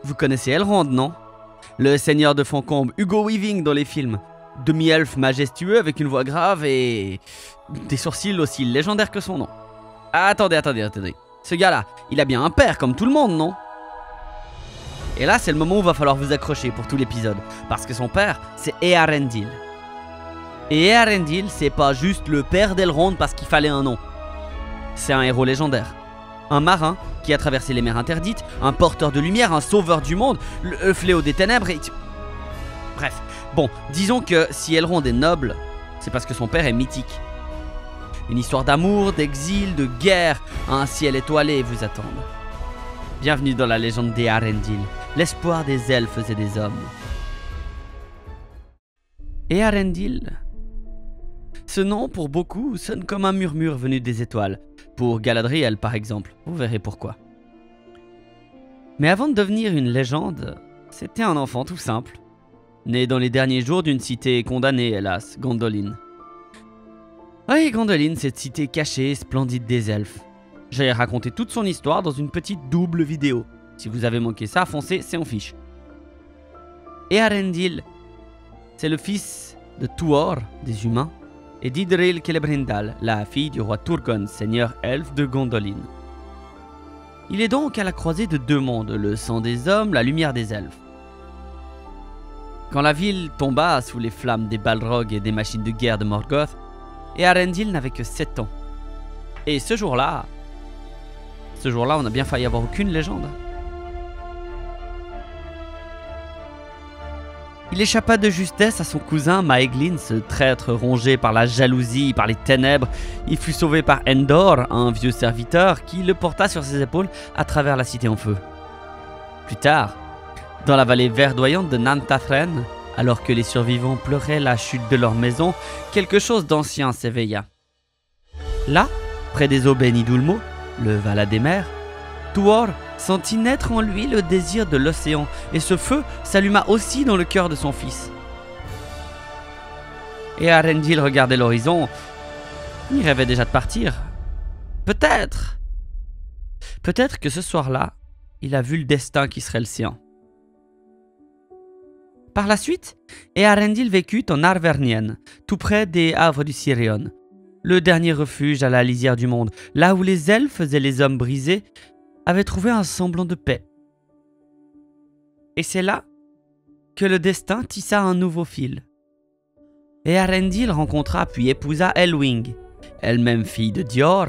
Vous connaissez Elrond, non? Le seigneur de Foncombe, Hugo Weaving dans les films. Demi-elfe majestueux avec une voix grave et des sourcils aussi légendaires que son nom. Attendez. Ce gars-là, il a bien un père comme tout le monde, non? Et là, c'est le moment où il va falloir vous accrocher pour tout l'épisode. Parce que son père, c'est Eärendil. Et Eärendil, c'est pas juste le père d'Elrond parce qu'il fallait un nom. C'est un héros légendaire. Un marin qui a traversé les mers interdites, un porteur de lumière, un sauveur du monde, le fléau des ténèbres et... Bref, bon, disons que si Elrond est noble, c'est parce que son père est mythique. Une histoire d'amour, d'exil, de guerre, un ciel étoilé vous attend. Bienvenue dans la légende d'Eärendil, l'espoir des elfes et des hommes. Eärendil. Ce nom, pour beaucoup, sonne comme un murmure venu des étoiles. Pour Galadriel, par exemple, vous verrez pourquoi. Mais avant de devenir une légende, c'était un enfant tout simple. Né dans les derniers jours d'une cité condamnée, hélas, Gondolin. Oui, Gondolin, cette cité cachée et splendide des elfes. J'ai raconté toute son histoire dans une petite double vidéo. Si vous avez manqué ça, foncez, c'est en fiche. Eärendil, c'est le fils de Tuor, des humains, et d'Idril Celebrimbor, la fille du roi Turgon, seigneur elfe de Gondolin. Il est donc à la croisée de deux mondes, le sang des hommes, la lumière des elfes. Quand la ville tomba sous les flammes des Balrogs et des machines de guerre de Morgoth, Eärendil n'avait que 7 ans. Et ce jour-là, on a bien failli avoir aucune légende. Il échappa de justesse à son cousin Maeglin, ce traître rongé par la jalousie, par les ténèbres. Il fut sauvé par Endor, un vieux serviteur, qui le porta sur ses épaules à travers la cité en feu. Plus tard, dans la vallée verdoyante de Nantathren, alors que les survivants pleuraient la chute de leur maison, quelque chose d'ancien s'éveilla. Là, près des eaux bénies d'Ulmo, le Vala des mers, Tuor sentit naître en lui le désir de l'océan, et ce feu s'alluma aussi dans le cœur de son fils. Eärendil regardait l'horizon. Il rêvait déjà de partir. Peut-être que ce soir-là, il a vu le destin qui serait le sien. Par la suite, Eärendil vécut en Arvernien, tout près des havres du Sirion, le dernier refuge à la lisière du monde, là où les elfes et les hommes brisés avaient trouvé un semblant de paix. Et c'est là que le destin tissa un nouveau fil. Eärendil rencontra puis épousa Elwing, elle-même fille de Dior,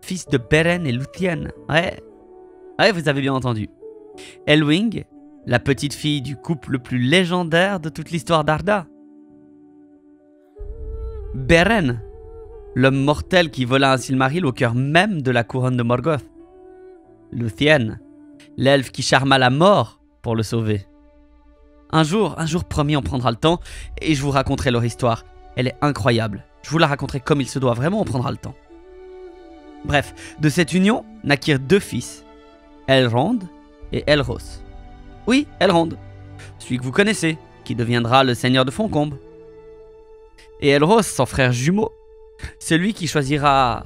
fils de Beren et Luthien. Ouais, vous avez bien entendu. Elwing, la petite fille du couple le plus légendaire de toute l'histoire d'Arda. Beren, l'homme mortel qui vola un Silmaril au cœur même de la couronne de Morgoth. Luthien, l'elfe qui charma la mort pour le sauver. Un jour promis, on prendra le temps et je vous raconterai leur histoire. Elle est incroyable. Je vous la raconterai comme il se doit, vraiment on prendra le temps. Bref, de cette union naquirent 2 fils, Elrond et Elros. Oui, Elrond, celui que vous connaissez, qui deviendra le seigneur de Foncombe. Et Elros, son frère jumeau, celui qui choisira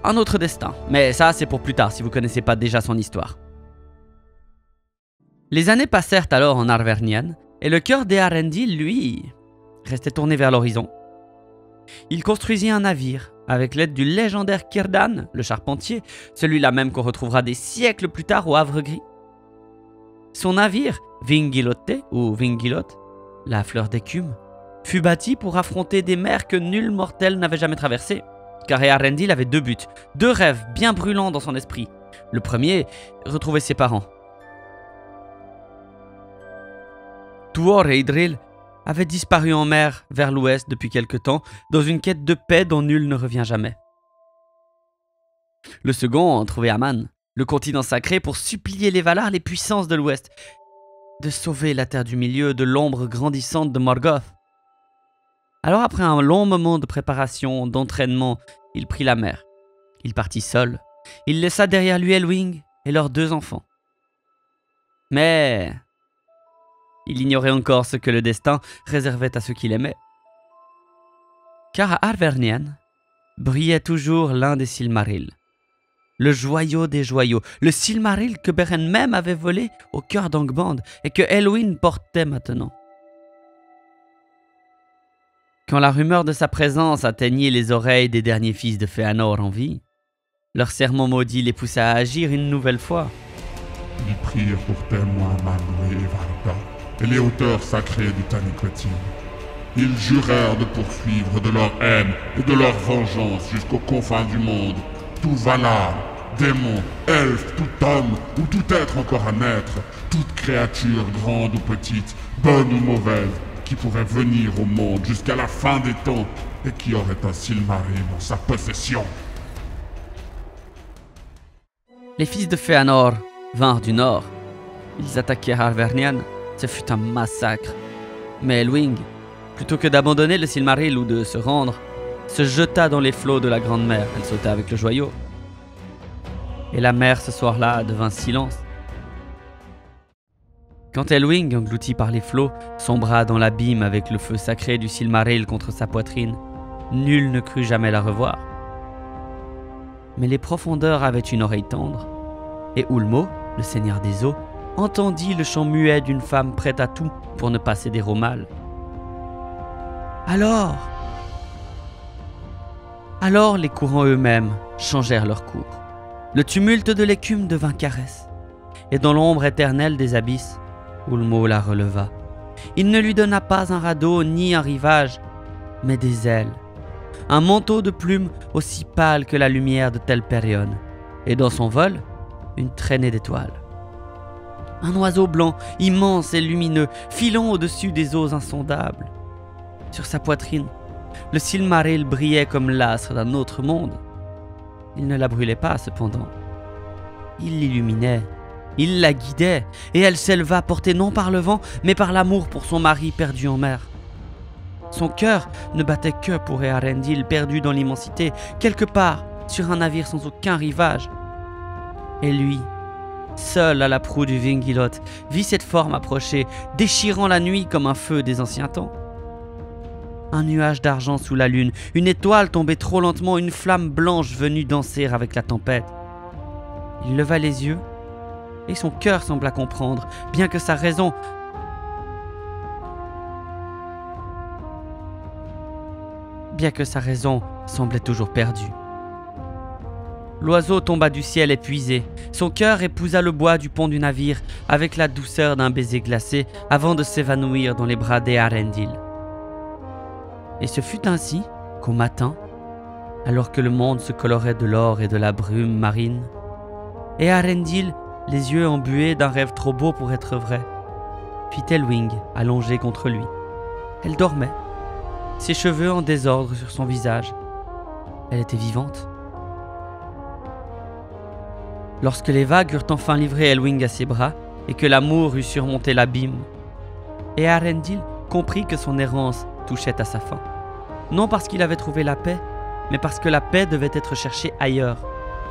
un autre destin. Mais ça, c'est pour plus tard, si vous ne connaissez pas déjà son histoire. Les années passèrent alors en Arvernien, et le cœur d'Eärendil, lui, restait tourné vers l'horizon. Il construisit un navire, avec l'aide du légendaire Círdan, le charpentier, celui-là même qu'on retrouvera des siècles plus tard au Havre Gris. Son navire, Vingilote, ou Vingilot, la fleur d'écume, fut bâti pour affronter des mers que nul mortel n'avait jamais traversées. Car Eärendil avait 2 buts, 2 rêves bien brûlants dans son esprit. Le premier, retrouver ses parents. Tuor et Idril avaient disparu en mer vers l'ouest depuis quelque temps, dans une quête de paix dont nul ne revient jamais. Le second, trouver Aman, le continent sacré, pour supplier les Valar, les puissances de l'ouest, de sauver la terre du milieu de l'ombre grandissante de Morgoth. Alors après un long moment de préparation, d'entraînement, il prit la mer. Il partit seul. Il laissa derrière lui Elwing et leurs 2 enfants. Mais il ignorait encore ce que le destin réservait à ceux qu'il aimait. Car à Arvernien brillait toujours l'un des Silmarils. Le joyau des joyaux, le Silmaril que Beren même avait volé au cœur d'Angband et que Elwyn portait maintenant. Quand la rumeur de sa présence atteignit les oreilles des derniers fils de Fëanor en vie, leur serment maudit les poussa à agir une nouvelle fois. Ils prirent pour témoins Manwë et Varda et les hauteurs sacrées du Taniquetil. Ils jurèrent de poursuivre de leur haine et de leur vengeance jusqu'aux confins du monde tout Valar, démon, elfe, tout homme ou tout être encore à naître, toute créature grande ou petite, bonne ou mauvaise, qui pourrait venir au monde jusqu'à la fin des temps et qui aurait un Silmaril en sa possession. Les fils de Fëanor vinrent du nord. Ils attaquèrent Arvernian. Ce fut un massacre. Mais Elwing, plutôt que d'abandonner le Silmaril ou de se rendre, se jeta dans les flots de la Grande Mer. Elle sauta avec le joyau. Et la mer ce soir-là devint silence. Quand Elwing, englouti par les flots, sombra dans l'abîme avec le feu sacré du Silmaril contre sa poitrine, nul ne crut jamais la revoir. Mais les profondeurs avaient une oreille tendre, et Ulmo, le seigneur des eaux, entendit le chant muet d'une femme prête à tout pour ne pas céder au mal. Alors les courants eux-mêmes changèrent leur cours. Le tumulte de l'écume devint caresse, et dans l'ombre éternelle des abysses, Ulmo la releva. Il ne lui donna pas un radeau ni un rivage, mais des ailes. Un manteau de plumes aussi pâle que la lumière de Telperion, et dans son vol, une traînée d'étoiles. Un oiseau blanc, immense et lumineux, filant au-dessus des eaux insondables. Sur sa poitrine, le Silmaril brillait comme l'astre d'un autre monde. Il ne la brûlait pas, cependant. Il l'illuminait, il la guidait, et elle s'éleva portée non par le vent, mais par l'amour pour son mari perdu en mer. Son cœur ne battait que pour Eärendil, perdu dans l'immensité, quelque part sur un navire sans aucun rivage. Et lui, seul à la proue du Vingilot, vit cette forme approcher, déchirant la nuit comme un feu des anciens temps. Un nuage d'argent sous la lune, une étoile tombait trop lentement, une flamme blanche venue danser avec la tempête. Il leva les yeux, et son cœur sembla comprendre, bien que sa raison semblait toujours perdue. L'oiseau tomba du ciel épuisé. Son cœur épousa le bois du pont du navire avec la douceur d'un baiser glacé avant de s'évanouir dans les bras d'Eärendil. Et ce fut ainsi qu'au matin, alors que le monde se colorait de l'or et de la brume marine, Eärendil, les yeux embués d'un rêve trop beau pour être vrai, vit Elwing allongée contre lui. Elle dormait, ses cheveux en désordre sur son visage. Elle était vivante. Lorsque les vagues eurent enfin livré Elwing à ses bras et que l'amour eut surmonté l'abîme, Eärendil comprit que son errance touchait à sa fin. Non parce qu'il avait trouvé la paix, mais parce que la paix devait être cherchée ailleurs,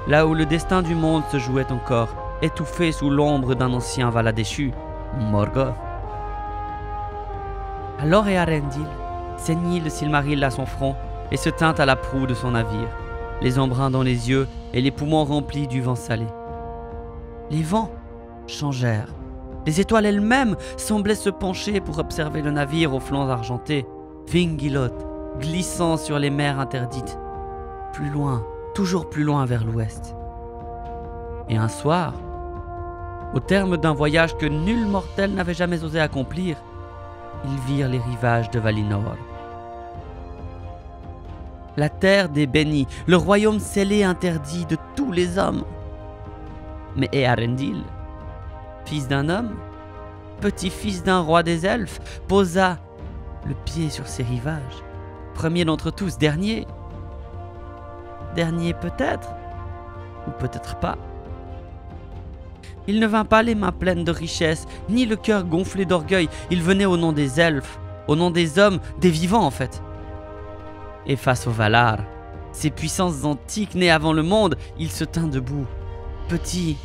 là où le destin du monde se jouait encore, étouffé sous l'ombre d'un ancien Vala déchu, Morgoth. Alors Eärendil ceignit le Silmaril à son front et se tint à la proue de son navire, les embruns dans les yeux et les poumons remplis du vent salé. Les vents changèrent. Les étoiles elles-mêmes semblaient se pencher pour observer le navire aux flancs argentés, Vingilot, glissant sur les mers interdites, plus loin, toujours plus loin vers l'ouest. Et un soir, au terme d'un voyage que nul mortel n'avait jamais osé accomplir, ils virent les rivages de Valinor. La terre des bénis, le royaume scellé interdit de tous les hommes. Mais Eärendil, fils d'un homme, petit-fils d'un roi des elfes, posa le pied sur ces rivages. Premier d'entre tous, dernier. Dernier peut-être, ou peut-être pas. Il ne vint pas les mains pleines de richesses, ni le cœur gonflé d'orgueil. Il venait au nom des elfes, au nom des hommes, des vivants en fait. Et face aux Valar, ces puissances antiques nées avant le monde, il se tint debout, petit,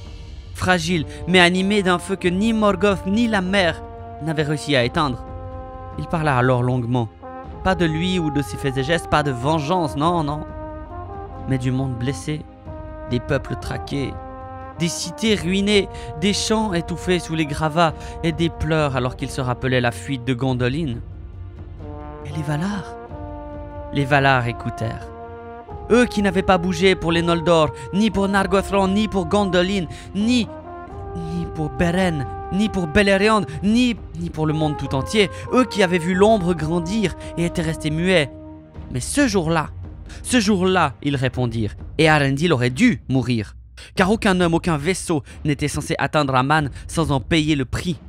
fragile, mais animé d'un feu que ni Morgoth ni la mer n'avaient réussi à éteindre. Il parla alors longuement, pas de lui ou de ses faits et gestes, pas de vengeance, non, non, mais du monde blessé, des peuples traqués, des cités ruinées, des champs étouffés sous les gravats et des pleurs alors qu'ils se rappelaient la fuite de Gondolin. Et les Valar écoutèrent. Eux qui n'avaient pas bougé pour les Noldor, ni pour Nargothrond, ni pour Gondolin, ni pour Beren, ni pour Beleriand, ni pour le monde tout entier. Eux qui avaient vu l'ombre grandir et étaient restés muets. Mais ce jour-là, ils répondirent, et Arendil aurait dû mourir. Car aucun homme, aucun vaisseau n'était censé atteindre Aman sans en payer le prix.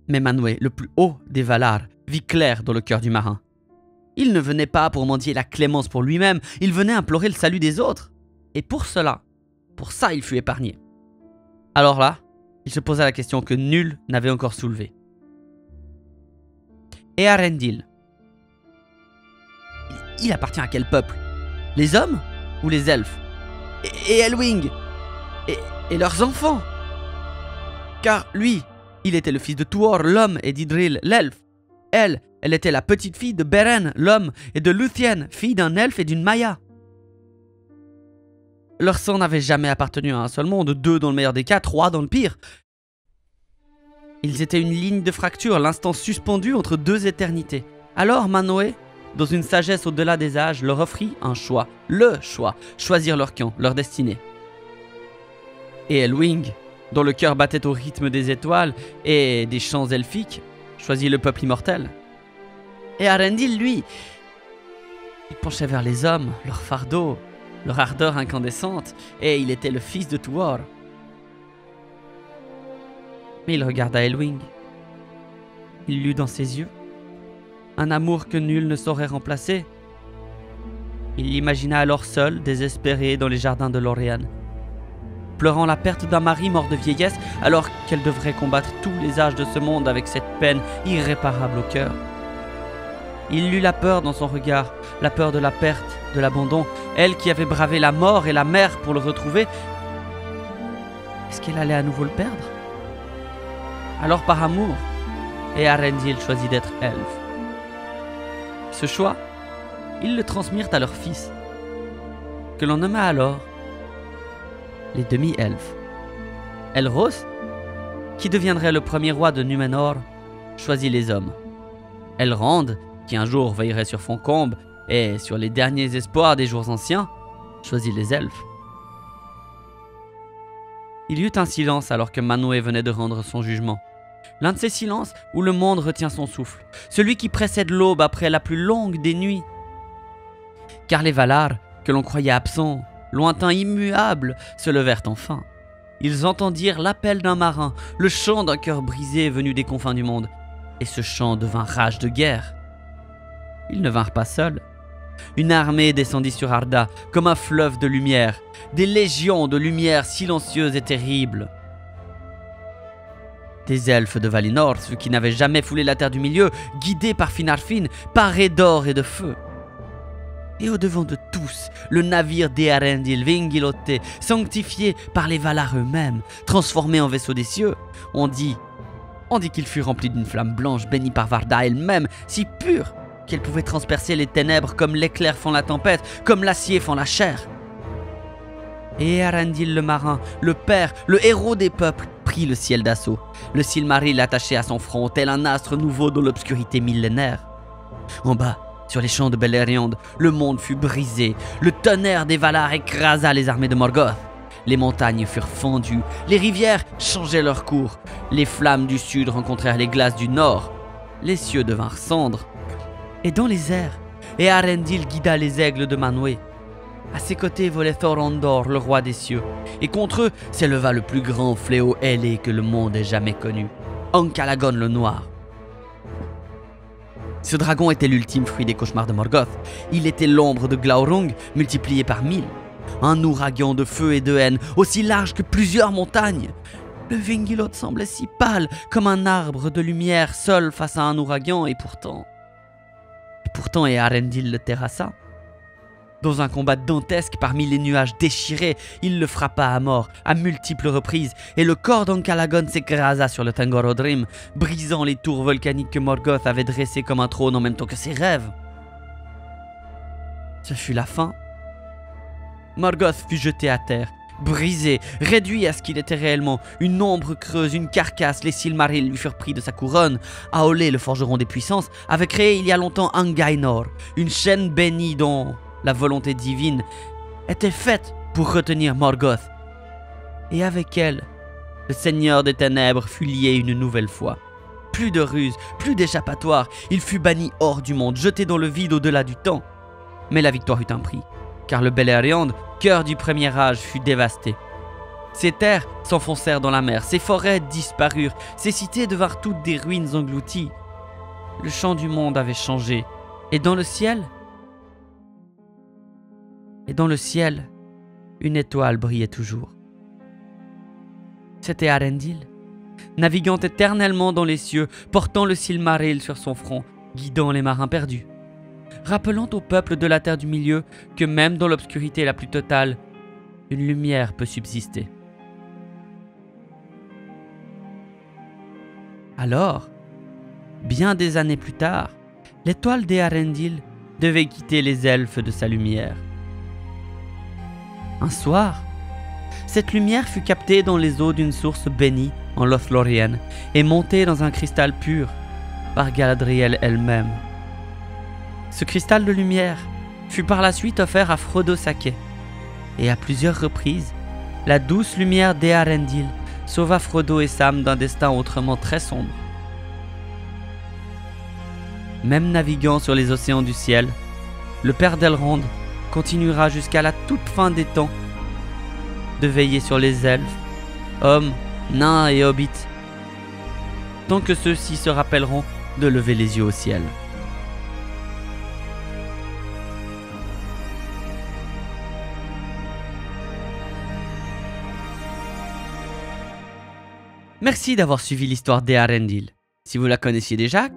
Mais Manwë, le plus haut des Valar, vit clair dans le cœur du marin. Il ne venait pas pour mendier la clémence pour lui-même, il venait implorer le salut des autres. Et pour ça, il fut épargné. Alors là, il se posa la question que nul n'avait encore soulevée. Et Arendil, il appartient à quel peuple? Les hommes ou les elfes? Et Elwing et leurs enfants? Car lui, il était le fils de Tuor, l'homme, et d'Idril, l'elfe. Elle était la petite fille de Beren, l'homme, et de Luthien, fille d'un elfe et d'une Maya. Leur sang n'avait jamais appartenu à un seul monde, 2 dans le meilleur des cas, 3 dans le pire. Ils étaient une ligne de fracture, l'instant suspendu entre 2 éternités. Alors Manwë, dans une sagesse au-delà des âges, leur offrit un choix, le choix, choisir leur camp, leur destinée. Et Elwing, dont le cœur battait au rythme des étoiles et des chants elfiques, choisit le peuple immortel. Et Arendil, lui, il penchait vers les hommes, leur fardeau, leur ardeur incandescente, et il était le fils de Tuor. Mais il regarda Elwing. Il lut dans ses yeux un amour que nul ne saurait remplacer. Il l'imagina alors seul, désespéré, dans les jardins de Lorien, pleurant la perte d'un mari mort de vieillesse, alors qu'elle devrait combattre tous les âges de ce monde avec cette peine irréparable au cœur. Il lut la peur dans son regard, la peur de la perte, de l'abandon, elle qui avait bravé la mort et la mer pour le retrouver. Est-ce qu'elle allait à nouveau le perdre? Alors par amour, et Arendil choisit d'être elfe. Ce choix, ils le transmirent à leur fils, que l'on nomma alors les demi-elfes. Elros, qui deviendrait le premier roi de Númenor, choisit les hommes. Elrond, qui un jour veillerait sur Foncombe et sur les derniers espoirs des jours anciens, choisit les elfes. Il y eut un silence alors que Manwë venait de rendre son jugement. L'un de ces silences où le monde retient son souffle, celui qui précède l'aube après la plus longue des nuits. Car les Valar, que l'on croyait absents, lointains, immuables, se levèrent enfin. Ils entendirent l'appel d'un marin, le chant d'un cœur brisé venu des confins du monde, et ce chant devint rage de guerre. Ils ne vinrent pas seuls. Une armée descendit sur Arda comme un fleuve de lumière, des légions de lumière silencieuses et terribles. Des elfes de Valinor, ceux qui n'avaient jamais foulé la terre du milieu, guidés par Finarfin, parés d'or et de feu. Et au-devant de tous, le navire d'Eärendil Vingilote, sanctifié par les Valar eux-mêmes, transformé en vaisseau des cieux. On dit qu'il fut rempli d'une flamme blanche bénie par Varda elle-même, si pure qu'elle pouvait transpercer les ténèbres comme l'éclair fend la tempête, comme l'acier fend la chair. Et Eärendil le marin, le père, le héros des peuples, prit le ciel d'assaut, le Silmaril attaché à son front, tel un astre nouveau dans l'obscurité millénaire. En bas, sur les champs de Beleriand, le monde fut brisé, le tonnerre des Valar écrasa les armées de Morgoth. Les montagnes furent fendues, les rivières changeaient leur cours, les flammes du sud rencontrèrent les glaces du nord, les cieux devinrent cendres. Et dans les airs, Eärendil guida les aigles de Manwë. À ses côtés volait Thorondor, le roi des cieux, et contre eux s'éleva le plus grand fléau ailé que le monde ait jamais connu, Ankalagon le Noir. Ce dragon était l'ultime fruit des cauchemars de Morgoth. Il était l'ombre de Glaurung multiplié par 1000. Un ouragan de feu et de haine, aussi large que plusieurs montagnes. Le Vingilote semblait si pâle, comme un arbre de lumière seul face à un ouragan, et pourtant Eärendil le terrassa. Dans un combat dantesque parmi les nuages déchirés, il le frappa à mort à multiples reprises, et le corps d'Ankalagon s'écrasa sur le Tangorodrim, brisant les tours volcaniques que Morgoth avait dressées comme un trône en même temps que ses rêves. Ce fut la fin. Morgoth fut jeté à terre, brisé, réduit à ce qu'il était réellement, une ombre creuse, une carcasse. Les Silmarils lui furent pris de sa couronne. Aolé, le forgeron des puissances, avait créé il y a longtemps Angainor, une chaîne bénie dont la volonté divine était faite pour retenir Morgoth. Et avec elle, le Seigneur des Ténèbres fut lié une nouvelle fois. Plus de ruse, plus d'échappatoire, il fut banni hors du monde, jeté dans le vide au-delà du temps. Mais la victoire eut un prix, car le Beleriand, cœur du premier âge, fut dévasté. Ses terres s'enfoncèrent dans la mer, ses forêts disparurent, ses cités devinrent toutes des ruines englouties. Le champ du monde avait changé, et dans le ciel, une étoile brillait toujours. C'était Arendil, naviguant éternellement dans les cieux, portant le Silmaril sur son front, guidant les marins perdus, rappelant au peuple de la Terre du Milieu que même dans l'obscurité la plus totale, une lumière peut subsister. Alors, bien des années plus tard, l'étoile d'Eärendil devait quitter les elfes de sa lumière. Un soir, cette lumière fut captée dans les eaux d'une source bénie en Lothlórien et montée dans un cristal pur par Galadriel elle-même. Ce cristal de lumière fut par la suite offert à Frodo Sake, et à plusieurs reprises, la douce lumière d'Eärendil sauva Frodo et Sam d'un destin autrement très sombre. Même naviguant sur les océans du ciel, le père d'Elrond continuera jusqu'à la toute fin des temps de veiller sur les elfes, hommes, nains et hobbits, tant que ceux-ci se rappelleront de lever les yeux au ciel. Merci d'avoir suivi l'histoire d'Eärendil. Si vous la connaissiez déjà,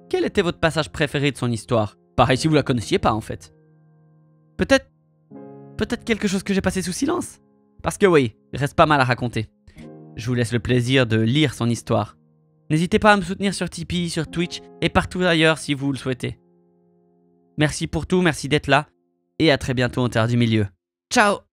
quel était votre passage préféré de son histoire? Pareil si vous la connaissiez pas en fait. Peut-être quelque chose que j'ai passé sous silence. Parce que oui, il reste pas mal à raconter. Je vous laisse le plaisir de lire son histoire. N'hésitez pas à me soutenir sur Tipeee, sur Twitch et partout ailleurs si vous le souhaitez. Merci pour tout, merci d'être là et à très bientôt en Terre du Milieu. Ciao!